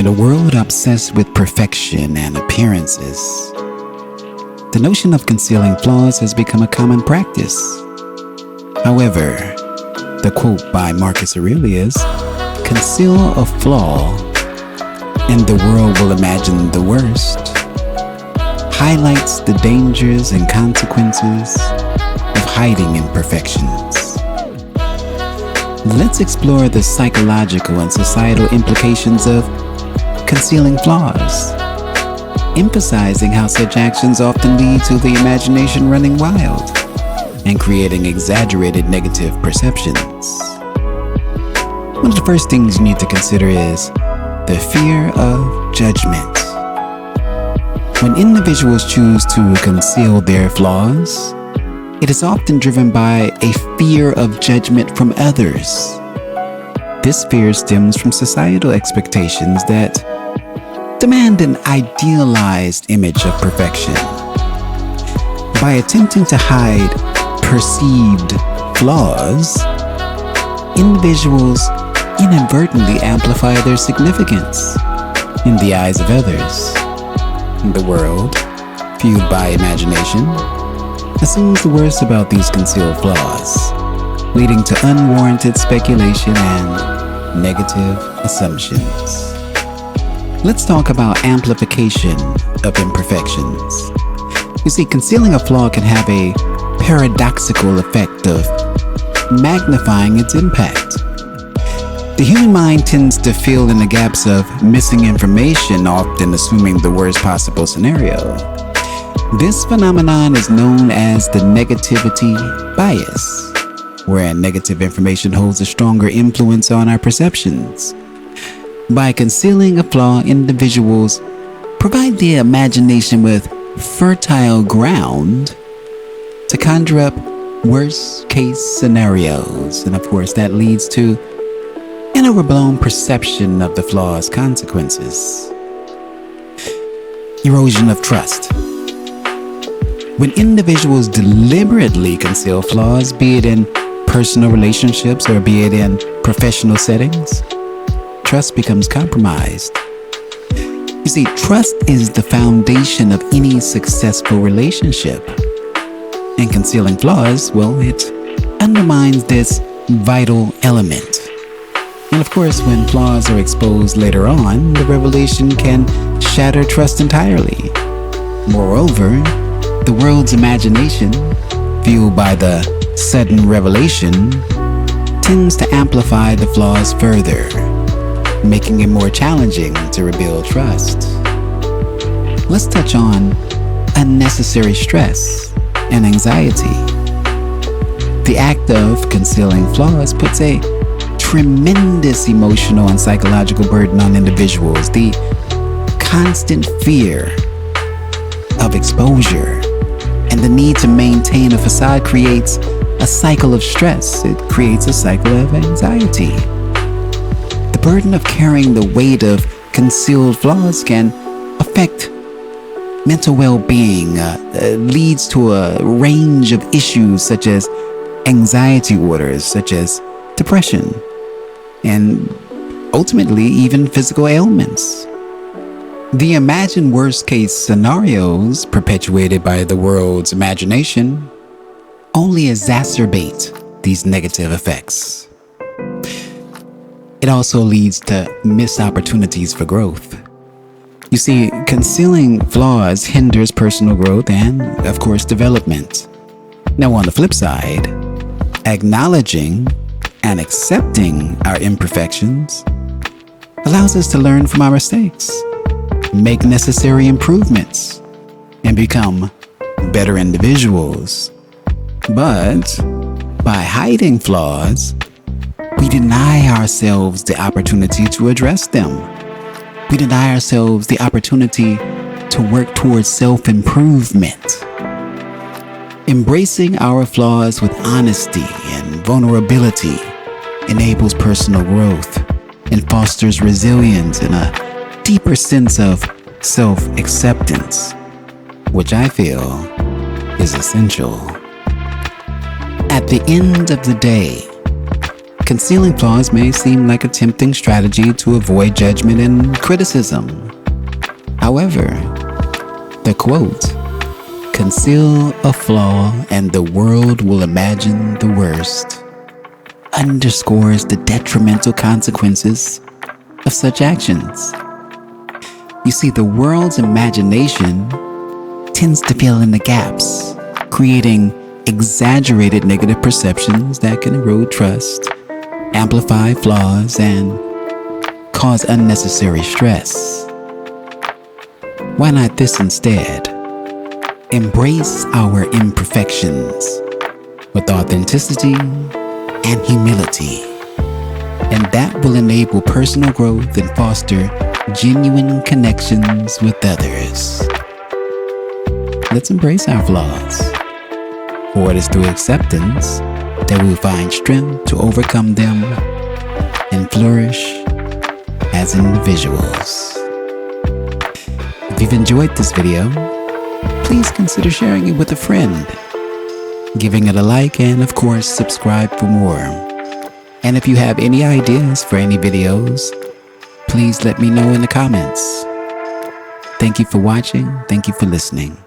In a world obsessed with perfection and appearances, the notion of concealing flaws has become a common practice. However, the quote by Marcus Aurelius, "Conceal a flaw, and the world will imagine the worst," highlights the dangers and consequences of hiding imperfections. Let's explore the psychological and societal implications of concealing flaws, emphasizing how such actions often lead to the imagination running wild and creating exaggerated negative perceptions. One of the first things you need to consider is the fear of judgment. When individuals choose to conceal their flaws, it is often driven by a fear of judgment from others. This fear stems from societal expectations that demand an idealized image of perfection. By attempting to hide perceived flaws, individuals inadvertently amplify their significance in the eyes of others. The world, fueled by imagination, assumes the worst about these concealed flaws, leading to unwarranted speculation and negative assumptions. Let's talk about amplification of imperfections. You see, concealing a flaw can have a paradoxical effect of magnifying its impact. The human mind tends to fill in the gaps of missing information, often assuming the worst possible scenario. This phenomenon is known as the negativity bias, wherein negative information holds a stronger influence on our perceptions. By concealing a flaw, individuals provide the imagination with fertile ground to conjure up worst-case scenarios. And of course, that leads to an overblown perception of the flaw's consequences. Erosion of trust. When individuals deliberately conceal flaws, be it in personal relationships or be it in professional settings, trust becomes compromised. You see, trust is the foundation of any successful relationship. And concealing flaws, well, it undermines this vital element. And of course, when flaws are exposed later on, the revelation can shatter trust entirely. Moreover, the world's imagination, fueled by the sudden revelation, tends to amplify the flaws further, making it more challenging to rebuild trust. Let's touch on unnecessary stress and anxiety. The act of concealing flaws puts a tremendous emotional and psychological burden on individuals. The constant fear of exposure and the need to maintain a facade creates a cycle of stress. It creates a cycle of anxiety. The burden of carrying the weight of concealed flaws can affect mental well-being, leads to a range of issues such as anxiety disorders, such as depression, and ultimately even physical ailments. The imagined worst-case scenarios perpetuated by the world's imagination only exacerbate these negative effects. It also leads to missed opportunities for growth. You see, concealing flaws hinders personal growth and, of course, development. Now, on the flip side, acknowledging and accepting our imperfections allows us to learn from our mistakes, make necessary improvements, and become better individuals. But by hiding flaws, we deny ourselves the opportunity to address them. We deny ourselves the opportunity to work towards self-improvement. Embracing our flaws with honesty and vulnerability enables personal growth and fosters resilience and a deeper sense of self-acceptance, which I feel is essential. At the end of the day, Concealing flaws may seem like a tempting strategy to avoid judgment and criticism. However, the quote, "Conceal a flaw and the world will imagine the worst," underscores the detrimental consequences of such actions. You see, the world's imagination tends to fill in the gaps, creating exaggerated negative perceptions that can erode trust, amplify flaws, and cause unnecessary stress. Why not this instead? Embrace our imperfections with authenticity and humility, and that will enable personal growth and foster genuine connections with others. Let's embrace our flaws, for it is through acceptance that we will find strength to overcome them and flourish as individuals. If you've enjoyed this video, please consider sharing it with a friend, giving it a like, and of course, subscribe for more. And if you have any ideas for any videos, please let me know in the comments. Thank you for watching. Thank you for listening.